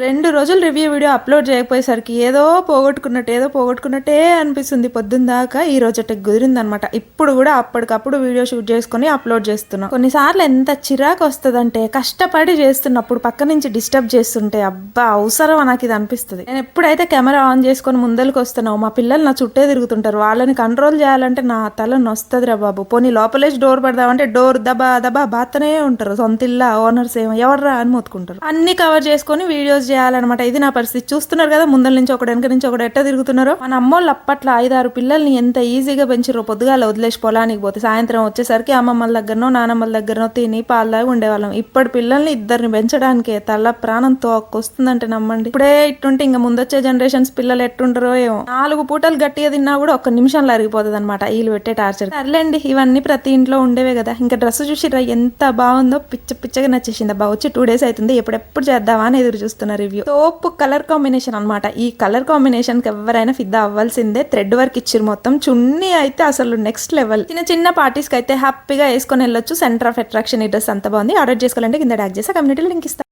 2 రోజులు review video upload చేయకపోయేసరికి ఏదో పోగొట్టుకున్నట్టే అనిపిస్తుంది పొద్దున్న దాకా. ఈ రోజు కుదిరిందనమాట. ఇప్పుడు కూడా అప్పటికప్పుడు వీడియో షూట్ చేసుకుని అప్లోడ్ చేస్తున్నా. కొన్నిసార్లు ఎంత చిరాకు వస్తుందంటే కష్టపడి చేస్తున్నప్పుడు పక్క నుంచి డిస్టర్బ్ చేస్తుంటే అబ్బా అవసరం నాకు ఇది అనిపిస్తుంది. నేను ఎప్పుడైతే కెమెరా ఆన్ చేసుకొని ముందరికి వస్తున్నావు మా పిల్లలు నా చుట్టే తిరుగుతుంటారు, వాళ్ళని కంట్రోల్ చేయాలంటే నా తల నొస్తదిరా బాబు. పోనీ లోపలేసి డోర్ పెడదామంటే డోర్ దబా బాతనే ఉంటారు. సొంత ఇల్లా ఓనర్స్ ఏమో ఎవర్రా అని మొత్తుకుంటారు. అన్ని కవర్ చేసుకొని వీడియోస్ చేయాలన్నమాట. ఇది నా పరిస్థితి. చూస్తున్నారు కదా, ముందల నుంచి ఒకటి వెనక నుంచి ఒకటి ఎట్ట తిరుగుతున్నారో. మన అమ్మోళ్ళు అప్పట్లో 5-6 పిల్లల్ని ఎంత ఈజీగా పెంచారో. పొద్దుగాల వదిలేసి పొలానికి పోతే సాయంత్రం వచ్చేసరికి అమ్మమ్మల దగ్గరనో నానమ్మల దగ్గరనో తిని పాలదాగా ఉండేవాళ్ళం. ఇప్పటి పిల్లల్ని ఇద్దరిని పెంచడానికే తల ప్రాణం తోకొస్తుందంటే నమ్మండి. ఇప్పుడే ఇట్టుంటే ఇంకా ముందొచ్చే జనరేషన్స్ పిల్లలు ఎట్టుంటారో ఏమో. 4 పూటలు గట్టిగా తిన్నా కూడా ఒక్క నిమిషంలో అరిగిపోతుంది అనమాట వీళ్ళు పెట్టే టార్చర్. సర్లేండి, ఇవన్నీ ప్రతి ఇంట్లో ఉండేవే కదా. ఇంకా డ్రెస్ చూసిరా ఎంత బాగుందో, పిచ్చగా నచ్చేసింది. అబ్బా వచ్చి 2 days అవుతుంది, ఎప్పుడెప్పుడు చేద్దామా అని ఎదురు చూస్తున్నా. రివ్యూ సోప్ కలర్ కాంబినేషన్ అనమాట. ఈ కలర్ కాంబినేషన్ కి ఎవరైనా ఫిదా అవ్వాల్సిందే. థ్రెడ్ వర్క్ ఇచ్చిరు మొత్తం. చున్నీ అయితే అసలు నెక్స్ట్ లెవెల్. చిన్న పార్టీస్ కి అయితే హ్యాపీగా వేసుకొని వెళ్ళొచ్చు. సెంటర్ ఆఫ్ అట్రాక్షన్ ఈ డ్రెస్ అంత బాగుంది. ఆర్డర్ చేసుకోవాలంటే కింద ట్యాగ్ చేసి కమ్యూనిటీలో లింక్ ఇస్తాను.